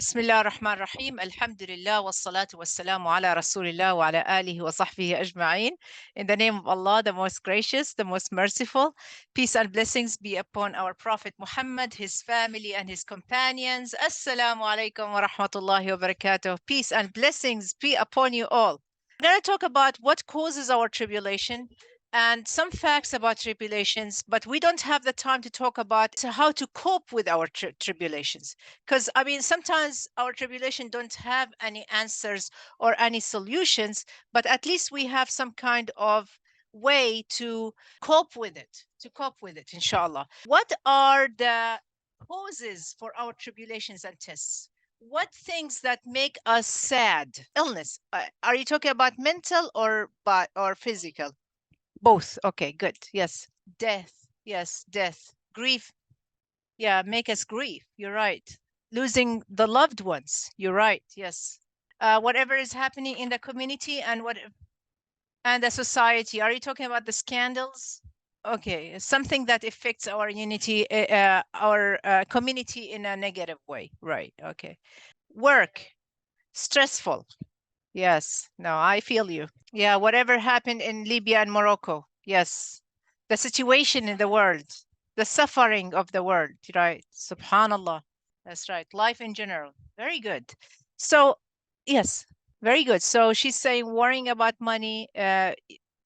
بسم الله الرحمن الرحيم. الحمد لله والصلاة والسلام على رسول الله وعلى آله وصحبه أجمعين. In the name of Allah, the most gracious, the most merciful, peace and blessings be upon our Prophet Muhammad, his family and his companions. Assalamu alaikum wa rahmatullahi wa barakatuh. Peace and blessings be upon you all. We're going to talk about what causes our tribulation and some facts about tribulations, but we don't have the time to talk about how to cope with our tribulations. Because I mean, sometimes our tribulation don't have any answers or any solutions, but at least we have some kind of way to cope with it, inshallah. What are the causes for our tribulations and tests? What things that make us sad? Illness. Are you talking about mental or physical? Both. Okay, good. Yes. Death. Yes, death. Grief. Yeah, make us grieve. You're right. Losing the loved ones. You're right. Yes. Whatever is happening in the community and the society. Are you talking about the scandals? Okay, something that affects our unity, our community in a negative way. Right. Okay. Work. Stressful. Yes. No, I feel you. Yeah, whatever happened in Libya and Morocco. Yes. The situation in the world, the suffering of the world, right? Subhanallah. That's right. Life in general. Very good. So, yes, very good. So she's saying worrying about money,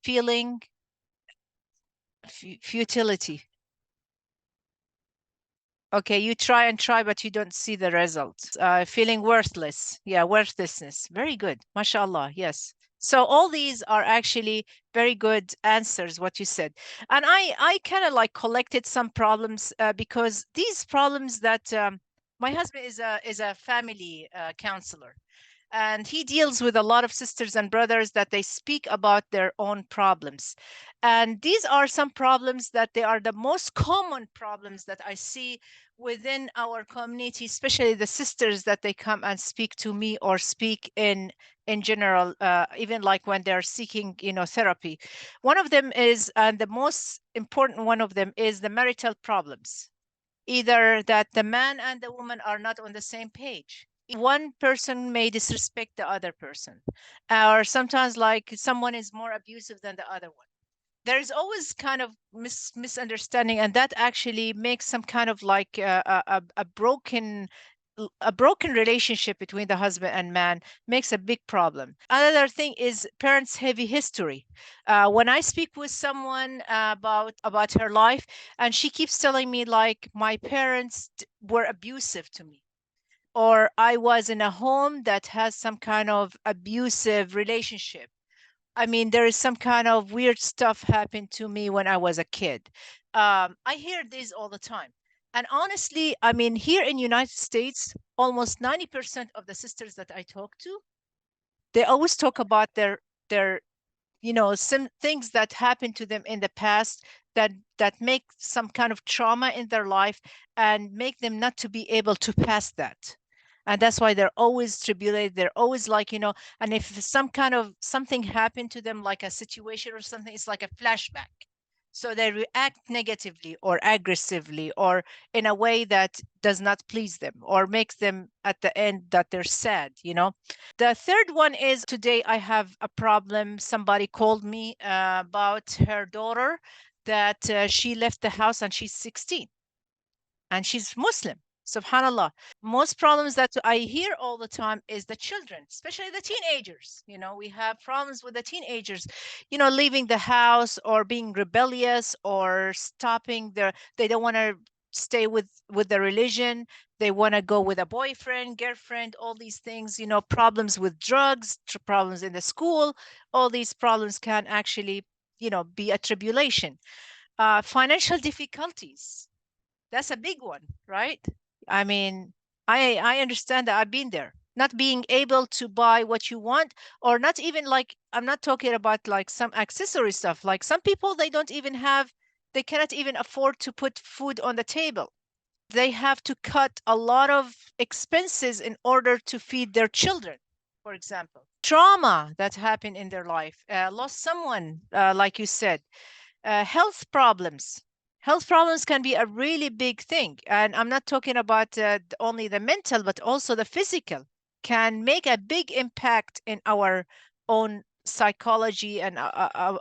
feeling futility. Okay, you try and try, but you don't see the results. Feeling worthless. Yeah, worthlessness. Very good. MashaAllah. Yes. So all these are actually very good answers, what you said. And I kind of like collected some problems because these problems that my husband is a family counselor. And he deals with a lot of sisters and brothers that they speak about their own problems. And these are some problems that they are the most common problems that I see within our community, especially the sisters that they come and speak to me or speak in general, even like when they're seeking, therapy. One of them is, and the most important one of them is the marital problems. Either that the man and the woman are not on the same page. One person may disrespect the other person, or sometimes like someone is more abusive than the other one. There is always kind of misunderstanding, and that actually makes some kind of like a broken relationship between the husband and man, makes a big problem. Another thing is parents' heavy history. When I speak with someone about her life, and she keeps telling me like my parents were abusive to me, or I was in a home that has some kind of abusive relationship. I mean, there is some kind of weird stuff happened to me when I was a kid. I hear this all the time. And honestly, I mean, here in United States, almost 90% of the sisters that I talk to, they always talk about their some things that happened to them in the past that make some kind of trauma in their life and make them not to be able to pass that. And that's why they're always tribulated. They're always like, and if some kind of something happened to them, like a situation or something, it's like a flashback. So they react negatively or aggressively or in a way that does not please them or makes them at the end that they're sad. The third one is today I have a problem. Somebody called me about her daughter that she left the house and she's 16 and she's Muslim. Subhanallah. Most problems that I hear all the time is the children, especially the teenagers. We have problems with the teenagers, leaving the house or being rebellious or stopping they don't want to stay with the religion. They want to go with a boyfriend, girlfriend, all these things, problems with drugs, problems in the school. All these problems can actually, be a tribulation. Financial difficulties, that's a big one, right? I mean, I understand that. I've been there. Not being able to buy what you want, or not even like, I'm not talking about like some accessory stuff. Like some people, they cannot even afford to put food on the table. They have to cut a lot of expenses in order to feed their children, for example. Trauma that happened in their life, lost someone, like you said, health problems, Health problems can be a really big thing. And I'm not talking about only the mental, but also the physical can make a big impact in our own psychology and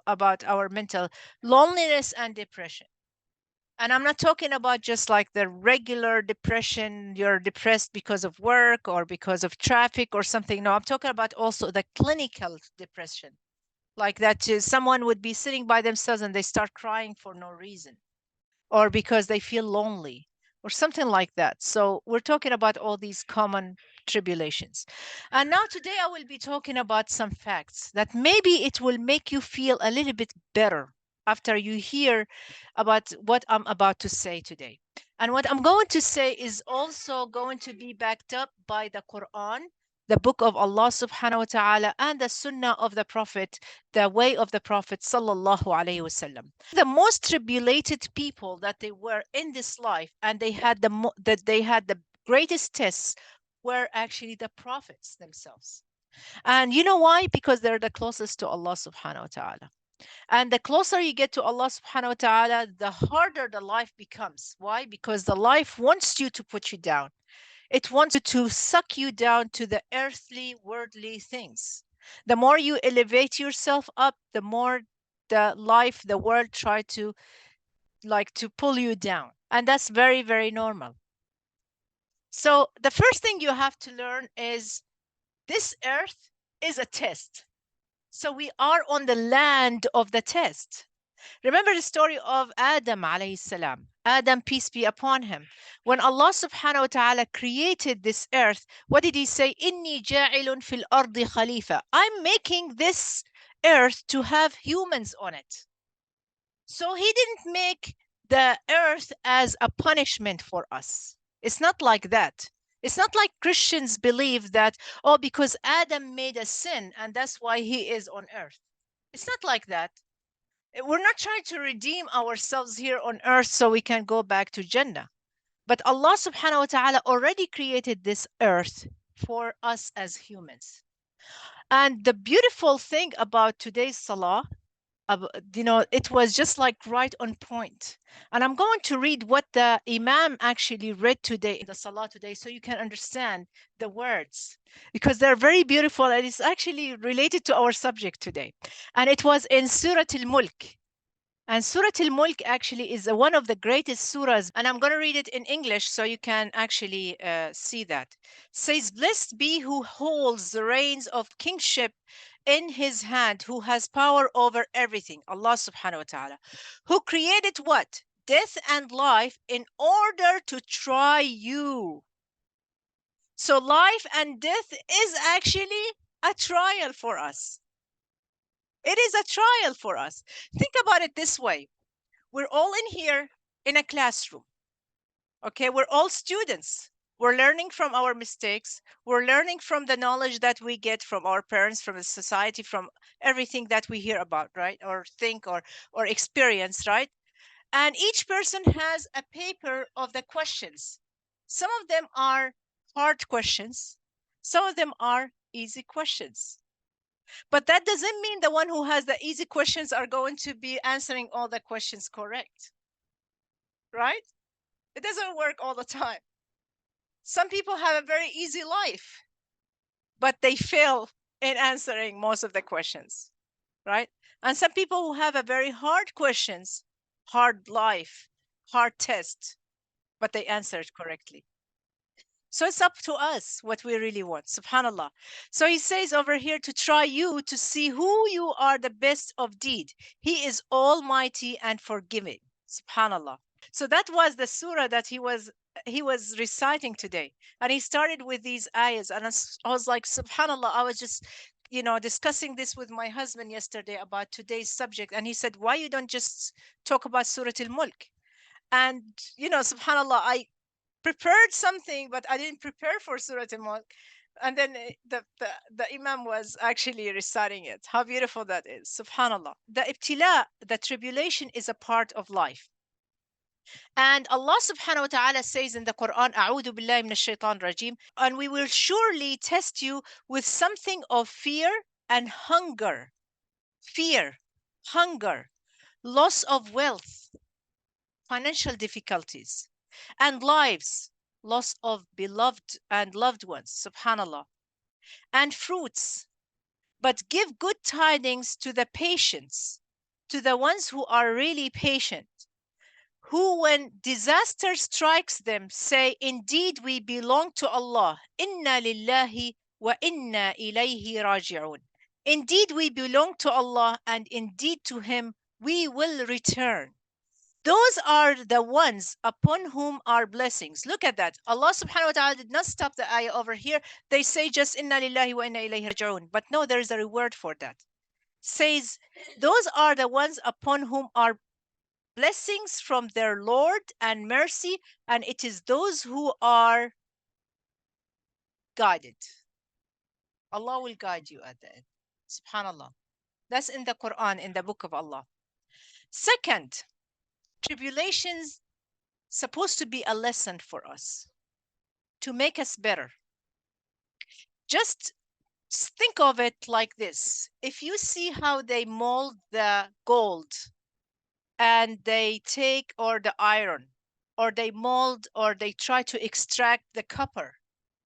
about our mental loneliness and depression. And I'm not talking about just like the regular depression, you're depressed because of work or because of traffic or something. No, I'm talking about also the clinical depression, like that someone would be sitting by themselves and they start crying for no reason or because they feel lonely or something like that. So we're talking about all these common tribulations. And now today I will be talking about some facts that maybe it will make you feel a little bit better after you hear about what I'm about to say today. And what I'm going to say is also going to be backed up by the Quran, the book of Allah subhanahu wa ta'ala, and the sunnah of the Prophet, the way of the Prophet sallallahu alaihi wasallam. The most tribulated people that they were in this life, and they had the greatest tests, were actually the prophets themselves. And you know why? Because they're the closest to Allah subhanahu wa ta'ala. And the closer you get to Allah subhanahu wa ta'ala, the harder the life becomes. Why? Because the life wants you to put you down. It wants to suck you down to the earthly, worldly things. The more you elevate yourself up, the more the world try to pull you down. And that's very, very normal. So the first thing you have to learn is this earth is a test. So we are on the land of the test. Remember the story of Adam alayhi salam. Adam, peace be upon him. When Allah subhanahu wa ta'ala created this earth, what did he say? Inni ja'ilun fil ardi khalifa. I'm making this earth to have humans on it. So he didn't make the earth as a punishment for us. It's not like that. It's not like Christians believe that, oh, because Adam made a sin and that's why he is on earth. It's not like that. We're not trying to redeem ourselves here on earth so we can go back to Jannah. But Allah subhanahu wa ta'ala already created this earth for us as humans. And the beautiful thing about today's salah, it was just like right on point. And I'm going to read what the Imam actually read today in the salah today so you can understand the words, because they're very beautiful and it's actually related to our subject today. And it was in Surah Al-Mulk. And Surah Al-Mulk actually is one of the greatest surahs. And I'm going to read it in English so you can actually see that. Says, blessed be who holds the reins of kingship in his hand, who has power over everything, Allah subhanahu wa ta'ala, who created what? Death and life in order to try you. So life and death is actually a trial for us. It is a trial for us. Think about it this way. We're all in here in a classroom. Okay, we're all students. We're learning from our mistakes. We're learning from the knowledge that we get from our parents, from the society, from everything that we hear about, right? Or think or experience, right? And each person has a paper of the questions. Some of them are hard questions. Some of them are easy questions. But that doesn't mean the one who has the easy questions are going to be answering all the questions correct. Right? It doesn't work all the time. Some people have a very easy life, but they fail in answering most of the questions, right? And some people who have a very hard questions, hard life, hard test, but they answered correctly. So it's up to us what we really want, subhanallah. So he says over here to try you to see who you are the best of deed. He is almighty and forgiving, subhanallah. So that was the surah that he was reciting today. And he started with these ayahs. And I was like, subhanallah, I was just, discussing this with my husband yesterday about today's subject. And he said, why you don't just talk about Surah Al-Mulk? And, subhanallah, I prepared something, but I didn't prepare for Surah Al-Mulk. And then the Imam was actually reciting it. How beautiful that is, subhanallah. The ibtila, the tribulation, is a part of life. And Allah subhanahu wa ta'ala says in the Quran, A'udhu billahi minash shaitan rajim, and we will surely test you with something of fear and hunger. Fear, hunger, loss of wealth, financial difficulties, and lives, loss of beloved and loved ones, subhanallah, and fruits. But give good tidings to the patients, to the ones who are really patient, who, when disaster strikes them, say, indeed we belong to Allah. Inna lillahi wa inna ilayhi raji'un. Indeed we belong to Allah, and indeed to Him we will return. Those are the ones upon whom are blessings. Look at that. Allah subhanahu wa ta'ala did not stop the ayah over here. They say just inna lillahi wa inna ilayhi raji'un. But no, there is a reward for that. Says, those are the ones upon whom are blessings from their Lord and mercy, and it is those who are guided. Allah will guide you at the end. Subhanallah. That's in the Quran, in the book of Allah. Second, tribulations supposed to be a lesson for us, to make us better. Just think of it like this. If you see how they mold the gold, and they take, or the iron, or they mold, or they try to extract the copper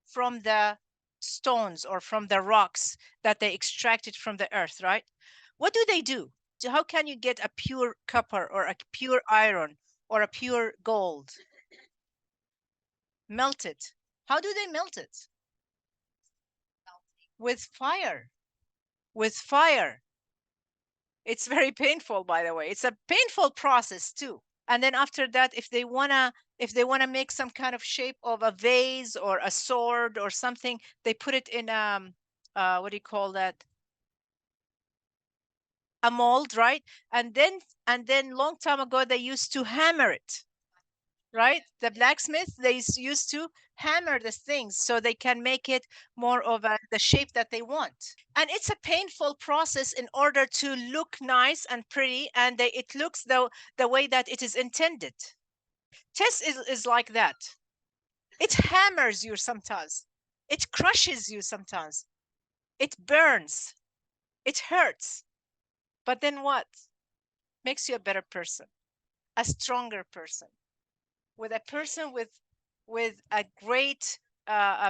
from the stones or from the rocks that they extracted from the earth, right? What do they do? So how can you get a pure copper or a pure iron or a pure gold? Melt it. How do they melt it? With fire. With fire. It's very painful, by the way. It's a painful process too. And then after that, if they wanna make some kind of shape of a vase or a sword or something, they put it in what do you call that? A mold, right? And then long time ago they used to hammer it, right? The blacksmith, they used to hammer the things so they can make it more of the shape that they want. And it's a painful process in order to look nice and pretty, and it looks the way that it is intended. Test is like that. It hammers you sometimes. It crushes you sometimes. It burns. It hurts. But then what? Makes you a better person, a stronger person, with a person with a great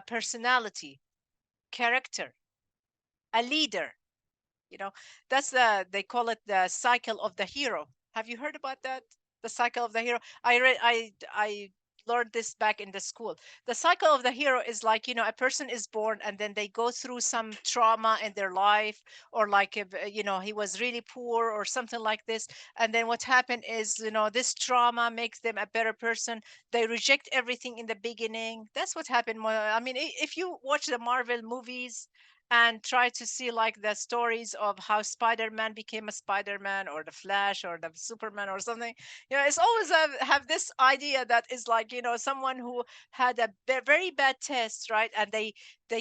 personality, character, a leader. That's they call it the cycle of the hero. Have you heard about that? The cycle of the hero. I learned this back in the school. The cycle of the hero is like, a person is born and then they go through some trauma in their life, or like if he was really poor or something like this, and then what happened is, this trauma makes them a better person. They reject everything in the beginning. That's what happened. I mean, if you watch the Marvel movies and try to see like the stories of how Spider-Man became a Spider-Man, or the Flash, or the Superman, or something. It's always have this idea that is like, someone who had a very bad test, right? And they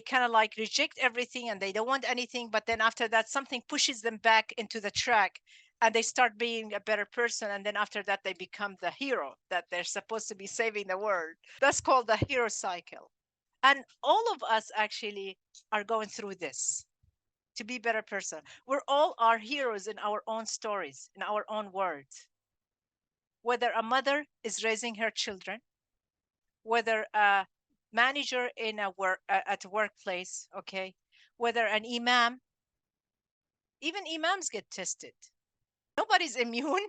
kind of like reject everything and they don't want anything, but then after that something pushes them back into the track, and they start being a better person, and then after that they become the hero that they're supposed to be saving the world. That's called the hero cycle. And all of us actually are going through this to be better person. We're all our heroes in our own stories, in our own words. Whether a mother is raising her children, whether a manager in at a workplace, okay, whether an imam, even imams get tested. Nobody's immune.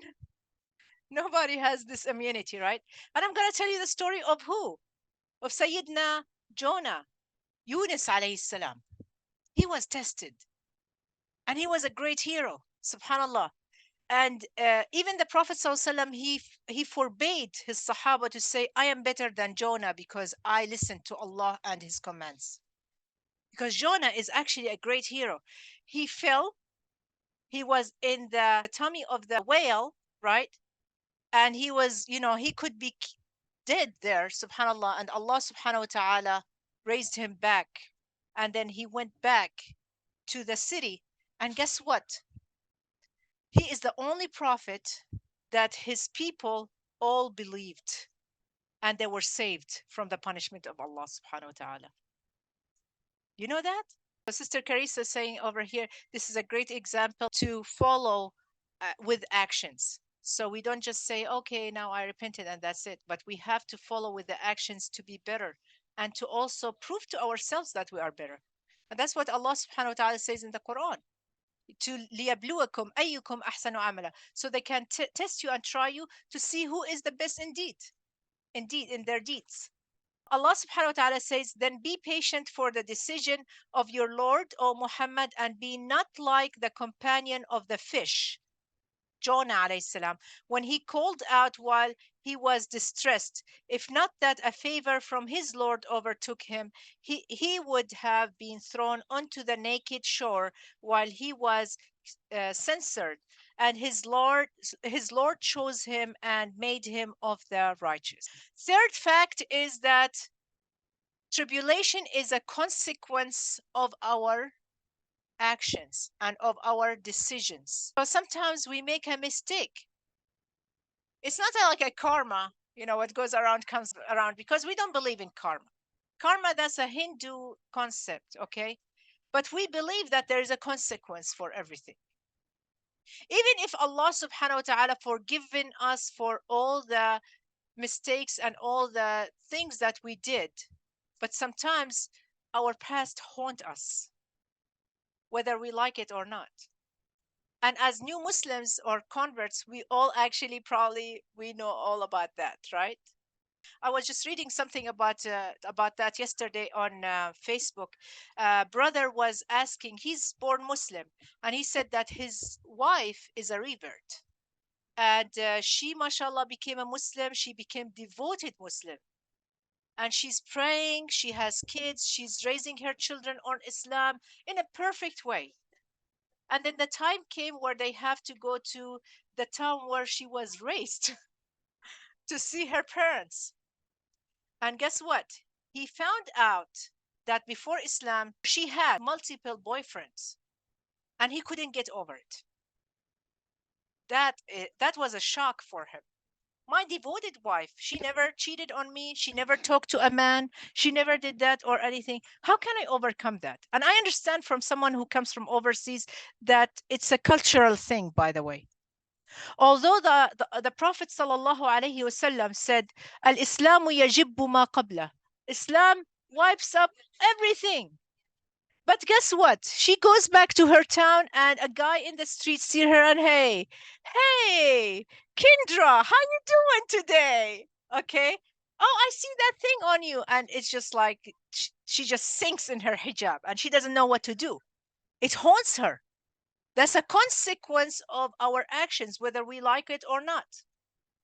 Nobody has this immunity, right? And I'm going to tell you the story of who? Of Sayyidina Jonah, Yunus alayhi salam. He was tested, and he was a great hero, subhanallah. And even the Prophet ﷺ, he forbade his Sahaba to say, I am better than Jonah because I listened to Allah and his commands. Because Jonah is actually a great hero. He fell, he was in the tummy of the whale, right? And he was, he could be dead there, subhanallah. And Allah subhanahu wa ta'ala raised him back. And then he went back to the city. And guess what? He is the only prophet that his people all believed, and they were saved from the punishment of Allah subhanahu wa ta'ala. You know that? So Sister Carissa is saying over here, this is a great example to follow with actions. So we don't just say, okay, now I repented and that's it. But we have to follow with the actions to be better and to also prove to ourselves that we are better. And that's what Allah subhanahu wa ta'ala says in the Quran. To لِيَبْلُوَكُمْ أَيُّكُمْ أَحْسَنُ عَمَلًا. So they can test you and try you to see who is the best indeed in their deeds. Allah subhanahu wa ta'ala says, then be patient for the decision of your Lord, O Muhammad, and be not like the companion of the fish, Jonah alayhi salam, when he called out while he was distressed. If not that a favor from his Lord overtook him, he would have been thrown onto the naked shore while he was censored, and his Lord chose him and made him of the righteous. Third fact is that tribulation is a consequence of our actions and of our decisions. So sometimes we make a mistake. It's not like a karma, what goes around comes around, because we don't believe in karma. Karma, that's a Hindu concept, okay? But we believe that there is a consequence for everything. Even if Allah subhanahu wa ta'ala forgiven us for all the mistakes and all the things that we did, but sometimes our past haunt us, whether we like it or not. And as new Muslims or converts, we all actually probably we know all about that, right? I was just reading something about that yesterday on Facebook. Brother was asking, he's born Muslim, and he said that his wife is a revert, and she, mashallah, became a Muslim. She became devoted Muslim, and she's praying. She has kids. She's raising her children on Islam in a perfect way. And then the time came where they have to go to the town where she was raised to see her parents. And guess what? He found out that before Islam, she had multiple boyfriends and he couldn't get over it. That was a shock for him. My devoted wife, she never cheated on me. She never talked to a man. She never did that or anything. How can I overcome that? And I understand from someone who comes from overseas that it's a cultural thing, by the way. Although the Prophet sallallahu alaihi wasallam said, "Al-Islamu yajibu ma qabla." Islam wipes up everything. But guess what? She goes back to her town and a guy in the street sees her and, hey, Kindra, how you doing today? Okay. Oh, I see that thing on you. And it's just like she just sinks in her hijab and she doesn't know what to do. It haunts her. That's a consequence of our actions, whether we like it or not.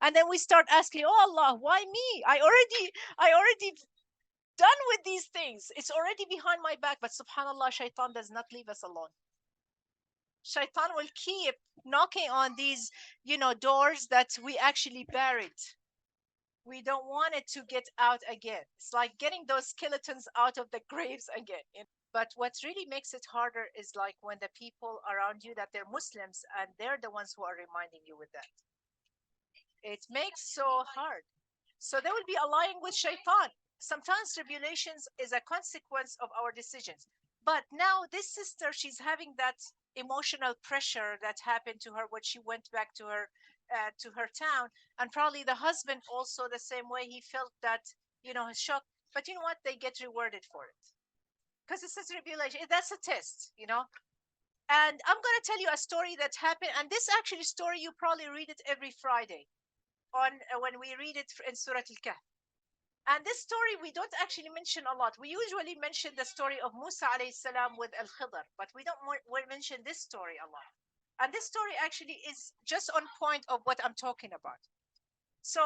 And then we start asking, oh Allah, why me? I already done with these things. It's already behind my back. But subhanallah, shaitan does not leave us alone. Shaitan will keep knocking on these, doors that we actually buried. We don't want it to get out again. It's like getting those skeletons out of the graves again. But what really makes it harder is like when the people around you that they're Muslims and they're the ones who are reminding you with that. It makes so hard. So they will be allying with shaitan. Sometimes tribulations is a consequence of our decisions. But now this sister, she's having that emotional pressure that happened to her when she went back to her town, and probably the husband also the same way. He felt that his shock. But you know what? They get rewarded for it because it's a tribulation. That's a test, And I'm going to tell you a story that happened, and this actually story you probably read it every Friday on when we read it in Surah Al-Kahf. And this story we don't actually mention a lot. We usually mention the story of Musa alayhi salam with Al-Khidr, but we don't mention this story a lot. And this story actually is just on point of what I'm talking about. So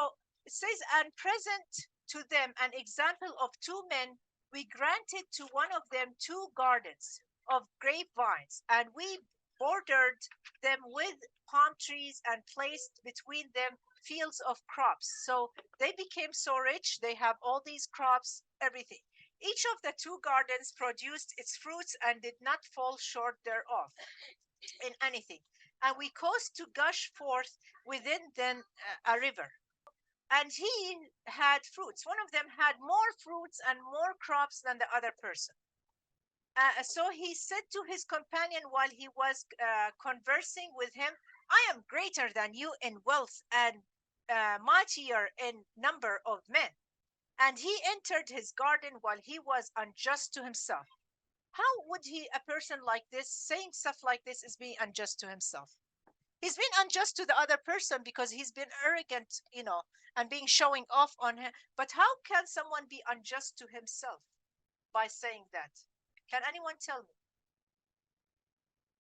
it says, and present to them an example of two men, we granted to one of them 2 gardens of grapevines, and we bordered them with palm trees and placed between them fields of crops. So they became so rich, they have all these crops, everything. Each of the 2 gardens produced its fruits and did not fall short thereof in anything. And we caused to gush forth within them a river. And he had fruits. One of them had more fruits and more crops than the other person. So he said to his companion while he was conversing with him, I am greater than you in wealth and mightier in number of men. And he entered his garden while he was unjust to himself. How would a person like this, saying stuff like this, is being unjust to himself? He's been unjust to the other person because he's been arrogant, and being showing off on him. But how can someone be unjust to himself by saying that? Can anyone tell me?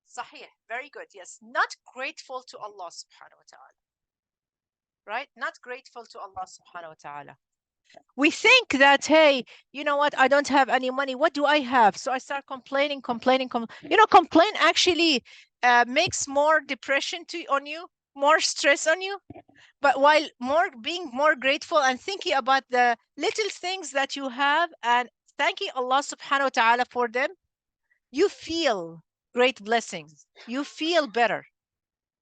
Sahih. Very good. Yes. Not grateful to Allah subhanahu wa ta'ala. Right? Not grateful to Allah subhanahu wa ta'ala. We think that, hey, you know what? I don't have any money. What do I have? So I start complaining. Complain actually makes more depression on you, more stress on you. But while being more grateful and thinking about the little things that you have and thanking Allah subhanahu wa ta'ala for them, you feel great blessings. You feel better.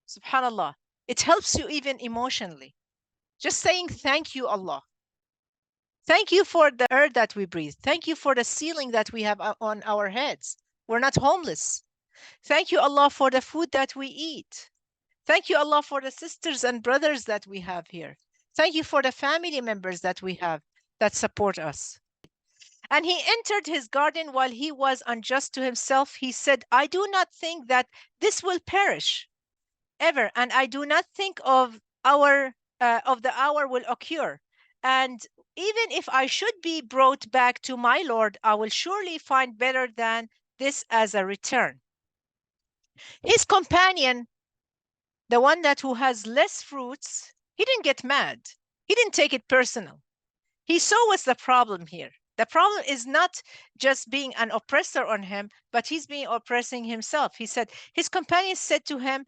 Subhanallah. It helps you even emotionally. Just saying thank you, Allah. Thank you for the air that we breathe. Thank you for the ceiling that we have on our heads. We're not homeless. Thank you, Allah, for the food that we eat. Thank you, Allah, for the sisters and brothers that we have here. Thank you for the family members that we have that support us. And he entered his garden while he was unjust to himself. He said, I do not think that this will perish ever, and I do not think of the hour will occur. And even if I should be brought back to my Lord, I will surely find better than this as a return. His companion, the one who has less fruits, he didn't get mad. He didn't take it personal. He saw what's the problem here. The problem is not just being an oppressor on him, but he's being oppressing himself. He said, his companions said to him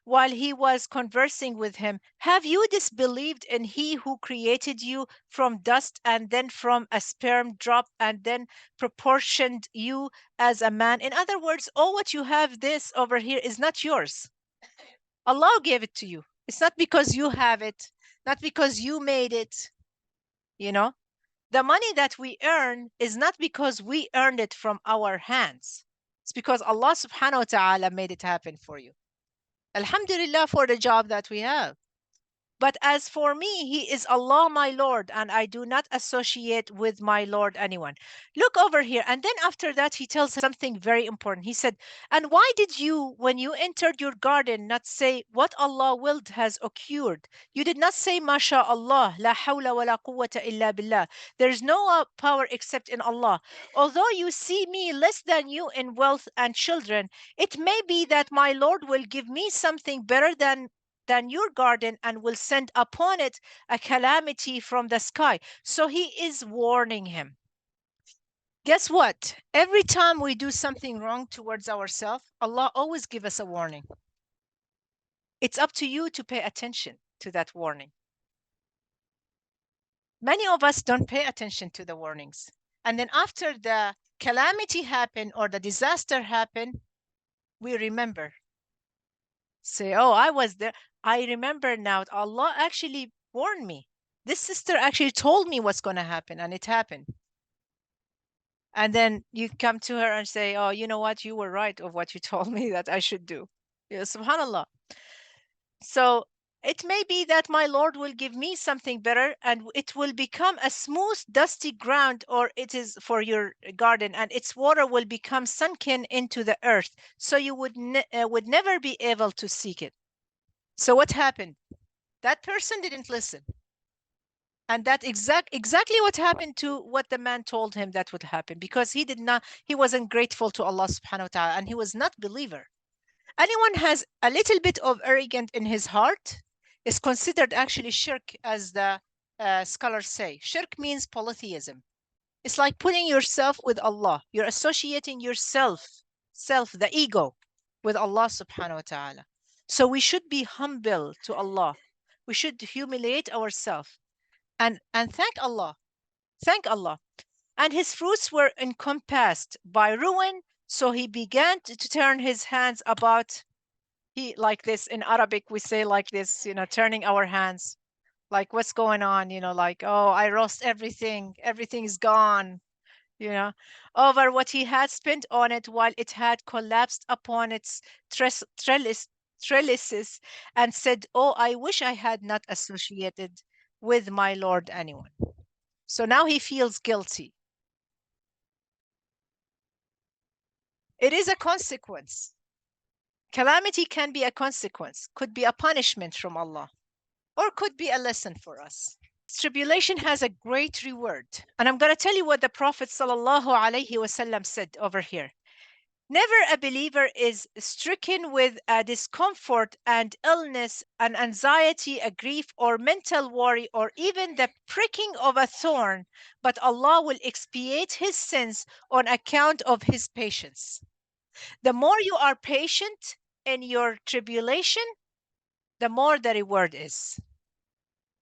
while he was conversing with him, have you disbelieved in he who created you from dust and then from a sperm drop and then proportioned you as a man? In other words, all what you have this over here is not yours. Allah gave it to you. It's not because you have it, not because you made it. The money that we earn is not because we earned it from our hands. It's because Allah subhanahu wa ta'ala made it happen for you. Alhamdulillah for the job that we have. But as for me, he is Allah, my Lord, and I do not associate with my Lord anyone. Look over here. And then after that, he tells something very important. He said, and why did you, when you entered your garden, not say what Allah willed has occurred? You did not say, MashaAllah, la hawla wa la quwwata illa billah. There is no power except in Allah. Although you see me less than you in wealth and children, it may be that my Lord will give me something better than your garden and will send upon it a calamity from the sky. So he is warning him. Guess what? Every time we do something wrong towards ourselves, Allah always gives us a warning. It's up to you to pay attention to that warning. Many of us don't pay attention to the warnings. And then after the calamity happened or the disaster happened, we remember. Say, oh, I was there. I remember now. Allah actually warned me. This sister actually told me what's going to happen, and it happened. And then you come to her and say, oh, you know what? You were right of what you told me that I should do. Yeah, subhanallah. So it may be that my Lord will give me something better and it will become a smooth, dusty ground, or it is for your garden, and its water will become sunken into the earth. So you would never be able to seek it. So what happened? That person didn't listen. And that exactly what happened to what the man told him that would happen, because he wasn't grateful to Allah subhanahu wa ta'ala, and he was not believer. Anyone has a little bit of arrogance in his heart is considered actually shirk, as the scholars say. Shirk means polytheism. It's like putting yourself with Allah. You're associating yourself, the ego, with Allah subhanahu wa ta'ala. So we should be humble to Allah. We should humiliate ourselves and thank Allah. Thank Allah. And his fruits were encompassed by ruin, so he began to turn his hands about. He, like this in Arabic, we say like this, turning our hands, like what's going on, like, oh, I lost everything is gone, over what he had spent on it, while it had collapsed upon its trellis trellises, and said, "Oh, I wish I had not associated with my Lord anyone." So now he feels guilty. It is a consequence. Calamity can be a consequence, could be a punishment from Allah, or could be a lesson for us. Tribulation has a great reward. And I'm going to tell you what the Prophet ﷺ said over here. Never a believer is stricken with a discomfort and illness, an anxiety, a grief, or mental worry, or even the pricking of a thorn, but Allah will expiate his sins on account of his patience. The more you are patient in your tribulation, the more the reward is.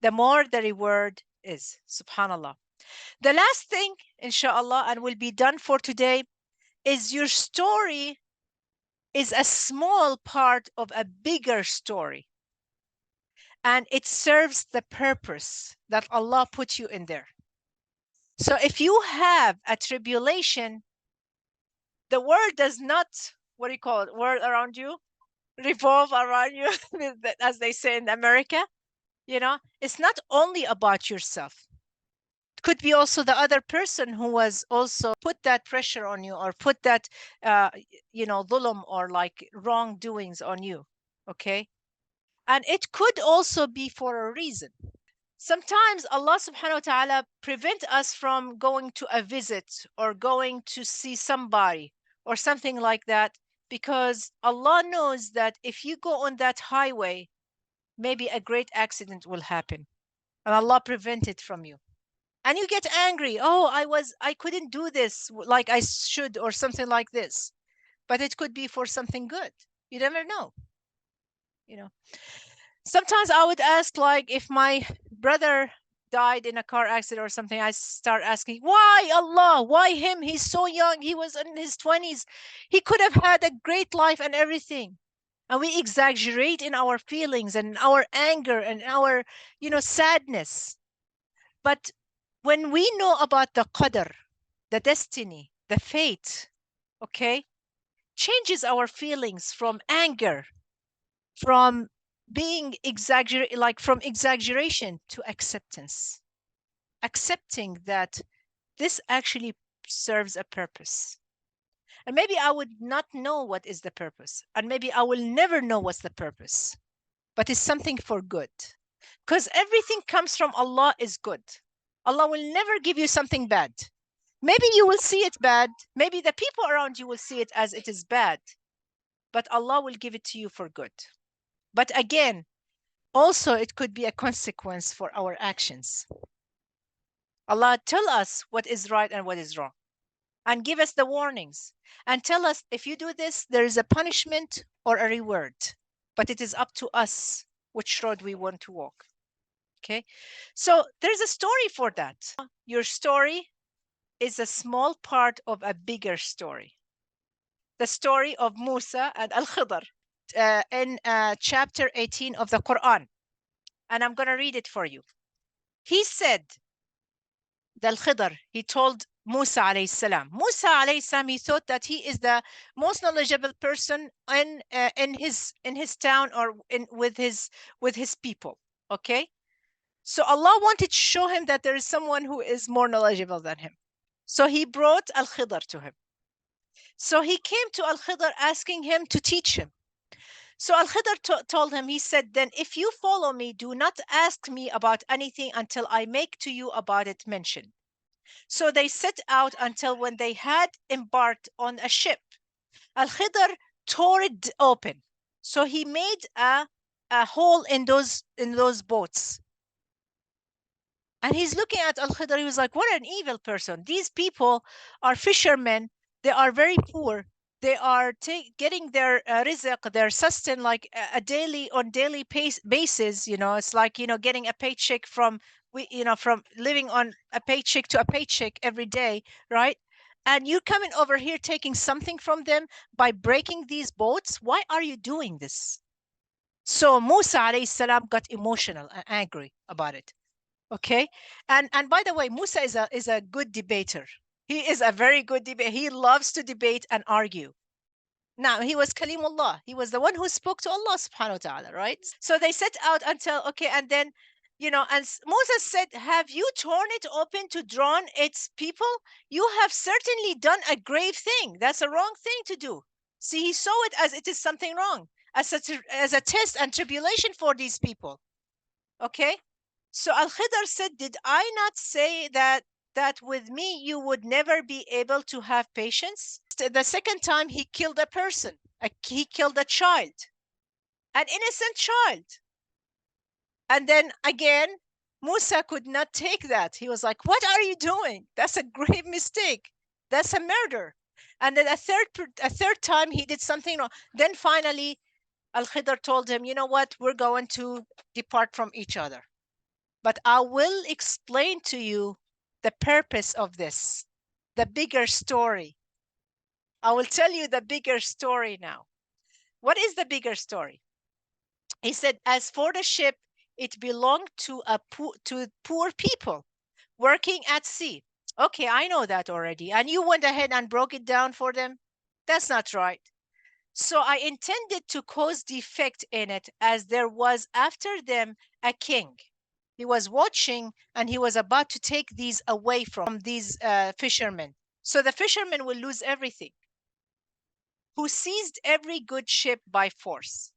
The more the reward is. Subhanallah. The last thing, inshallah, and will be done for today, is your story is a small part of a bigger story. And it serves the purpose that Allah put you in there. So if you have a tribulation, the world does not, what do you call it, world around you, revolve around you, as they say in America. You know, it's not only about yourself. It could be also the other person who was also put that pressure on you, or put that, dhulm, or like wrongdoings on you. Okay. And it could also be for a reason. Sometimes Allah subhanahu wa ta'ala prevent us from going to a visit or going to see somebody or something like that, because Allah knows that if you go on that highway, maybe a great accident will happen, and Allah prevent it from you. And you get angry. Oh, I couldn't do this like I should, or something like this. But it could be for something good. You never know. You know, sometimes I would ask, like, if my brother died in a car accident or something, I start asking, why Allah? Why him? He's so young. He was in his 20s. He could have had a great life and everything. And we exaggerate in our feelings and our anger and our, sadness. But when we know about the qadr, the destiny, the fate, okay, changes our feelings from anger, from being from exaggeration to acceptance. Accepting that this actually serves a purpose. And maybe I would not know what is the purpose, and maybe I will never know what's the purpose, but it's something for good. Because everything comes from Allah is good. Allah will never give you something bad. Maybe you will see it bad. Maybe the people around you will see it as it is bad. But Allah will give it to you for good. But again, also it could be a consequence for our actions. Allah tell us what is right and what is wrong, and give us the warnings, and tell us, if you do this, there is a punishment or a reward. But it is up to us which road we want to walk. Okay, so there's a story for that. Your story is a small part of a bigger story. The story of Musa and Al-Khidr in chapter 18 of the Quran. And I'm going to read it for you. He said, the Al-Khidr, he told Musa alayhi salam. Musa alayhi salam, he thought that he is the most knowledgeable person in his town, or with his people. Okay, so Allah wanted to show him that there is someone who is more knowledgeable than him. So he brought Al-Khidr to him. So he came to Al-Khidr asking him to teach him. So Al-Khidr told him, he said, then if you follow me, do not ask me about anything until I make to you about it mention. So they set out until when they had embarked on a ship, Al-Khidr tore it open. So he made a hole in those boats. And he's looking at Al-Khidr. He was like, what an evil person. These people are fishermen. They are very poor. They are getting their rizq, their sustenance, like a daily basis. It's like, getting a paycheck from living on a paycheck to a paycheck every day, right? And you're coming over here taking something from them by breaking these boats. Why are you doing this? So Musa alayhi salam got emotional and angry about it. Okay, and by the way, Musa is a good debater. He is a very good debater. He loves to debate and argue. Now, he was Kalimullah. He was the one who spoke to Allah subhanahu wa ta'ala, right? So they set out until, okay, and then, and Moses said, have you torn it open to drown its people? You have certainly done a grave thing. That's a wrong thing to do. See, he saw it as it is something wrong, as a test and tribulation for these people. Okay? So Al-Khidr said, did I not say that with me you would never be able to have patience? The second time he killed a person, he killed a child, an innocent child. And then again, Musa could not take that. He was like, what are you doing? That's a grave mistake. That's a murder. And then a third time he did something wrong. Then finally, Al-Khidr told him, you know what? We're going to depart from each other. But I will explain to you the purpose of this, the bigger story. I will tell you the bigger story now. What is the bigger story? He said, as for the ship, it belonged to poor people working at sea. Okay, I know that already. And you went ahead and broke it down for them? That's not right. So I intended to cause defect in it, as there was after them a king. He was watching and he was about to take these away from these fishermen. So the fishermen will lose everything. Who seized every good ship by force.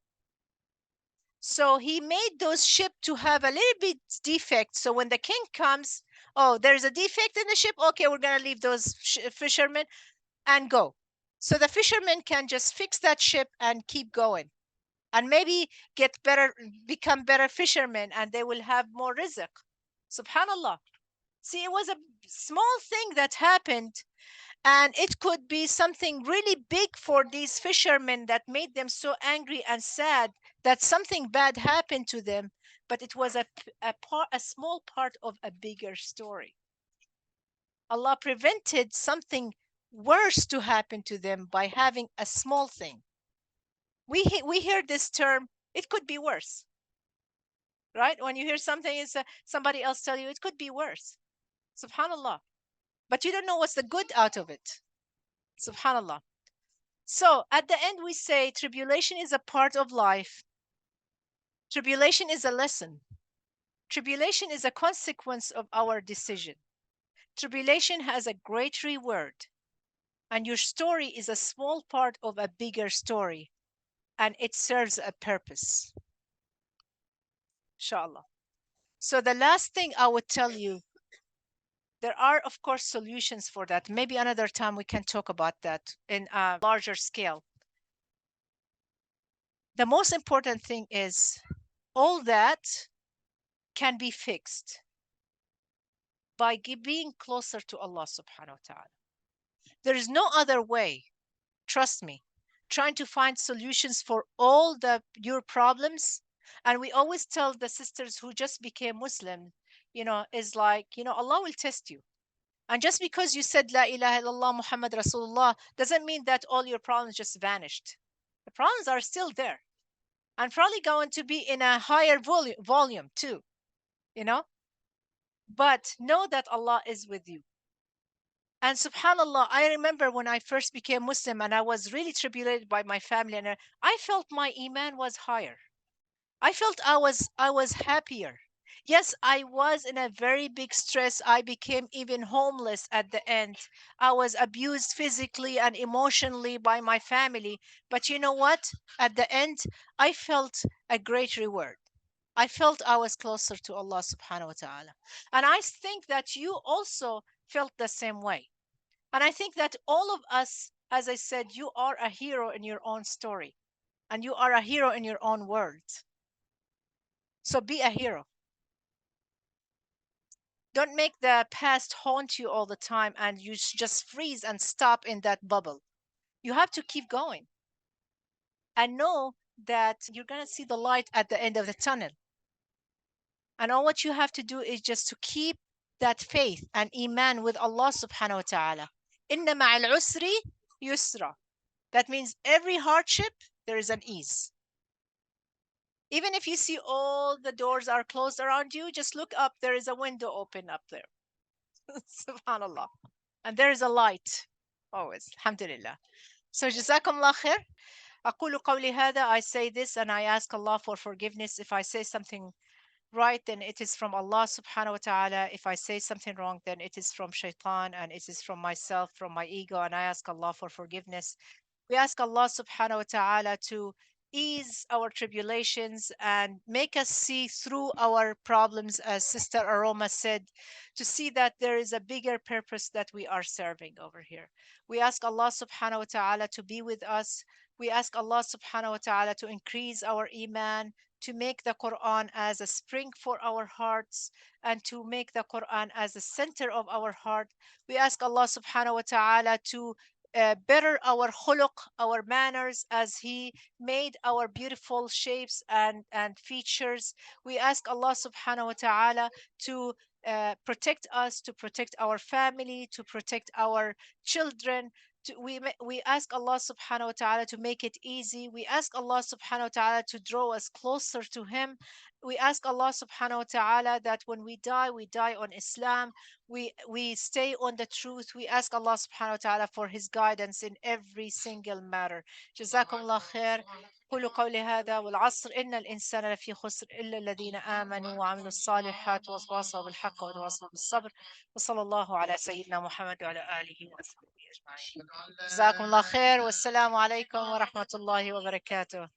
So he made those ships to have a little bit defect. So when the king comes, oh, there's a defect in the ship. Okay, we're going to leave those fishermen and go. So the fishermen can just fix that ship and keep going. And maybe become better fishermen, and they will have more rizq. Subhanallah. See, it was a small thing that happened, and it could be something really big for these fishermen that made them so angry and sad that something bad happened to them. But it was a small part of a bigger story. Allah prevented something worse to happen to them by having a small thing. We hear this term, it could be worse, right? When you hear something, is somebody else tell you it could be worse. Subhanallah. But you don't know what's the good out of it. Subhanallah. So at the end, we say tribulation is a part of life. Tribulation is a lesson. Tribulation is a consequence of our decision. Tribulation has a great reward. And your story is a small part of a bigger story. And it serves a purpose. Inshallah. So the last thing I would tell you, there are, of course, solutions for that. Maybe another time we can talk about that in a larger scale. The most important thing is all that can be fixed by being closer to Allah subhanahu wa ta'ala. There is no other way. Trust me. Trying to find solutions for all your problems. And we always tell the sisters who just became Muslim, is like, Allah will test you. And just because you said La ilaha illallah Muhammad Rasulullah doesn't mean that all your problems just vanished. The problems are still there. And probably going to be in a higher volume too, But know that Allah is with you. And subhanallah, I remember when I first became Muslim and I was really tribulated by my family, and I felt my iman was higher. I felt I was happier. Yes, I was in a very big stress. I became even homeless at the end. I was abused physically and emotionally by my family. But you know what? At the end, I felt a great reward. I felt I was closer to Allah subhanahu wa ta'ala. And I think that you also felt the same way. And I think that all of us, as I said, you are a hero in your own story. And you are a hero in your own world. So be a hero. Don't make the past haunt you all the time and you just freeze and stop in that bubble. You have to keep going. And know that you're going to see the light at the end of the tunnel. And all what you have to do is just to keep that faith and iman with Allah subhanahu wa ta'ala. Inna ma'al usri yusra. That means every hardship, there is an ease. Even if you see all the doors are closed around you, just look up. There is a window open up there. Subhanallah. And there is a light always. Alhamdulillah. So جزاكم الله خير. أقول قولي هذا. I say this and I ask Allah for forgiveness. If I say something right, then it is from Allah subhanahu wa ta'ala. If I say something wrong, then it is from shaitan and it is from myself, from my ego, and I ask Allah for forgiveness. We ask Allah subhanahu wa ta'ala to ease our tribulations and make us see through our problems, as Sister Aroma said, to see that there is a bigger purpose that we are serving over here. We ask Allah subhanahu wa ta'ala to be with us. We ask Allah subhanahu wa ta'ala to increase our iman, to make the Quran as a spring for our hearts, and to make the Quran as the center of our heart. We ask Allah subhanahu wa ta'ala to better our khuluq, our manners, as He made our beautiful shapes and features. We ask Allah subhanahu wa ta'ala to protect us, to protect our family, to protect our children. We ask Allah subhanahu wa ta'ala to make it easy. We ask Allah subhanahu wa ta'ala to draw us closer to Him. We ask Allah subhanahu wa ta'ala that when we die on Islam. We stay on the truth. We ask Allah subhanahu wa ta'ala for His guidance in every single matter. جزاكم الله خير. قولوا قولي هذا والعصر إن الإنسان لفي خسر إلا الذين آمنوا وعملوا الصالحات وتواصوا بالحق وتواصوا بالصبر وصلى الله على سيدنا محمد وعلى آله وصحبه أجمعين. جزاكم الله خير والسلام عليكم ورحمة الله وبركاته.